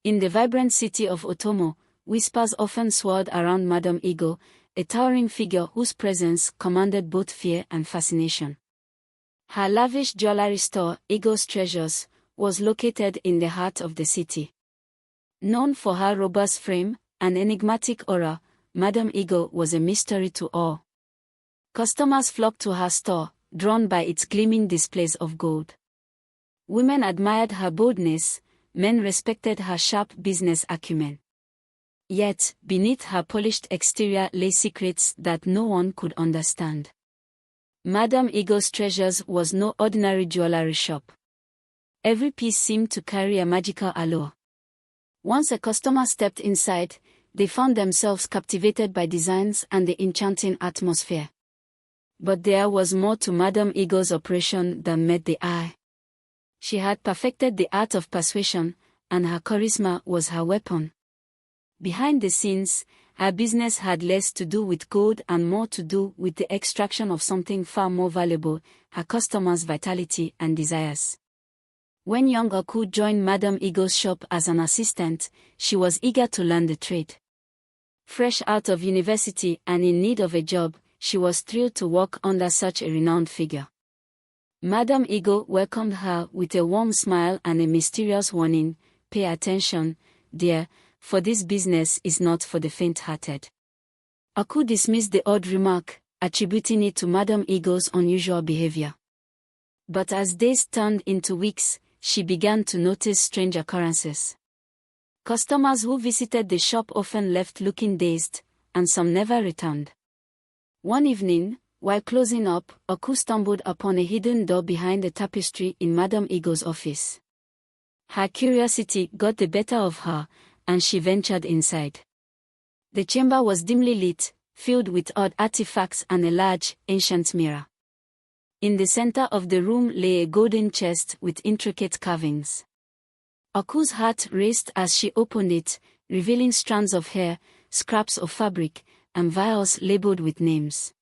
In the vibrant city of Otomo, whispers often swirled around Madame Ego, a towering figure whose presence commanded both fear and fascination. Her lavish jewelry store, Ego's Treasures, was located in the heart of the city. Known for her robust frame and enigmatic aura, Madame Ego was a mystery to all. Customers flocked to her store, drawn by its gleaming displays of gold. Women admired her boldness, men respected her sharp business acumen. Yet, beneath her polished exterior lay secrets that no one could understand. Madame Ego's Treasures was no ordinary jewelry shop. Every piece seemed to carry a magical allure. Once a customer stepped inside, they found themselves captivated by designs and the enchanting atmosphere. But there was more to Madame Ego's operation than met the eye. She had perfected the art of persuasion, and her charisma was her weapon. Behind the scenes, her business had less to do with gold and more to do with the extraction of something far more valuable, her customers' vitality and desires. When young Oku joined Madame Ego's shop as an assistant, she was eager to learn the trade. Fresh out of university and in need of a job, she was thrilled to work under such a renowned figure. Madame Ego welcomed her with a warm smile and a mysterious warning, "Pay attention, dear, for this business is not for the faint-hearted." Oku dismissed the odd remark, attributing it to Madame Ego's unusual behavior. But as days turned into weeks, she began to notice strange occurrences. Customers who visited the shop often left looking dazed, and some never returned. One evening, while closing up, Oku stumbled upon a hidden door behind the tapestry in Madame Ego's office. Her curiosity got the better of her, and she ventured inside. The chamber was dimly lit, filled with odd artifacts and a large, ancient mirror. In the center of the room lay a golden chest with intricate carvings. Oku's heart raced as she opened it, revealing strands of hair, scraps of fabric, and vials labeled with names.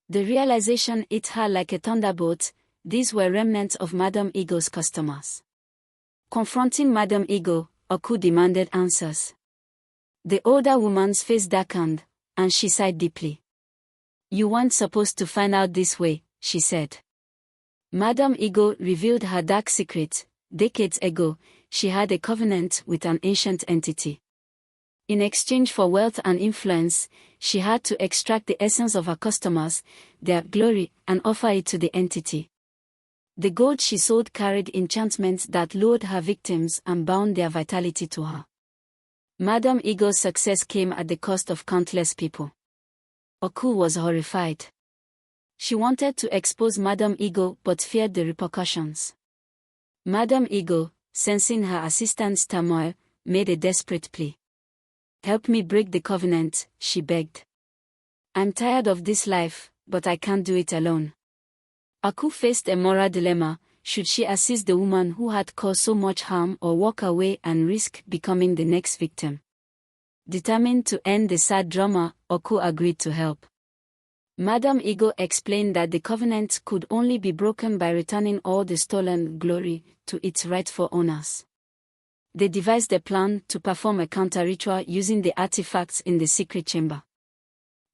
The realization hit her like a thunderbolt. These were remnants of Madame Ego's customers. Confronting Madame Ego, Oku demanded answers. The older woman's face darkened, and she sighed deeply. "You weren't supposed to find out this way," she said. Madame Ego revealed her dark secret. Decades ago, she had a covenant with an ancient entity. In exchange for wealth and influence, she had to extract the essence of her customers, their glory, and offer it to the entity. The gold she sold carried enchantments that lured her victims and bound their vitality to her. Madame Ego's success came at the cost of countless people. Oku was horrified. She wanted to expose Madame Ego but feared the repercussions. Madame Ego, sensing her assistant's turmoil, made a desperate plea. "Help me break the covenant," she begged. "I'm tired of this life, but I can't do it alone." Oku faced a moral dilemma. Should she assist the woman who had caused so much harm or walk away and risk becoming the next victim? Determined to end the sad drama, Oku agreed to help. Madame Ego explained that the covenant could only be broken by returning all the stolen glory to its rightful owners. They devised a plan to perform a counter-ritual using the artifacts in the secret chamber.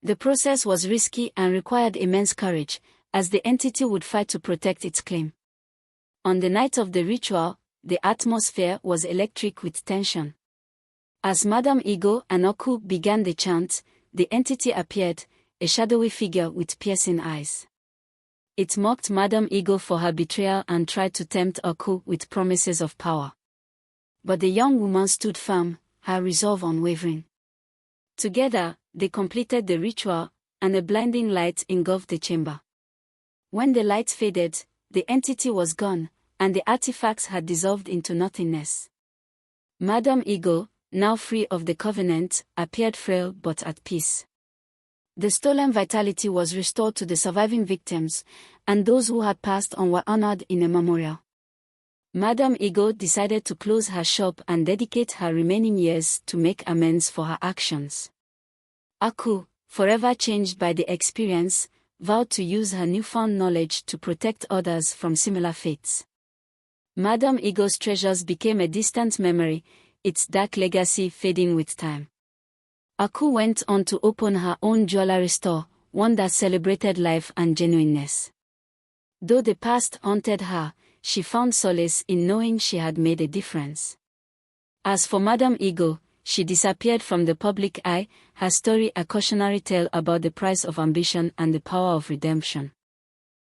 The process was risky and required immense courage, as the entity would fight to protect its claim. On the night of the ritual, the atmosphere was electric with tension. As Madame Ego and Oku began the chant, the entity appeared, a shadowy figure with piercing eyes. It mocked Madame Ego for her betrayal and tried to tempt Oku with promises of power. But the young woman stood firm, her resolve unwavering. Together, they completed the ritual, and a blinding light engulfed the chamber. When the light faded, the entity was gone, and the artifacts had dissolved into nothingness. Madame Ego, now free of the covenant, appeared frail but at peace. The stolen vitality was restored to the surviving victims, and those who had passed on were honored in a memorial. Madame Ego decided to close her shop and dedicate her remaining years to make amends for her actions. Oku, forever changed by the experience, vowed to use her newfound knowledge to protect others from similar fates. Madame Ego's Treasures became a distant memory, its dark legacy fading with time. Aku went on to open her own jewelry store, one that celebrated life and genuineness. Though the past haunted her, she found solace in knowing she had made a difference. As for Madame Ego, she disappeared from the public eye, her story a cautionary tale about the price of ambition and the power of redemption.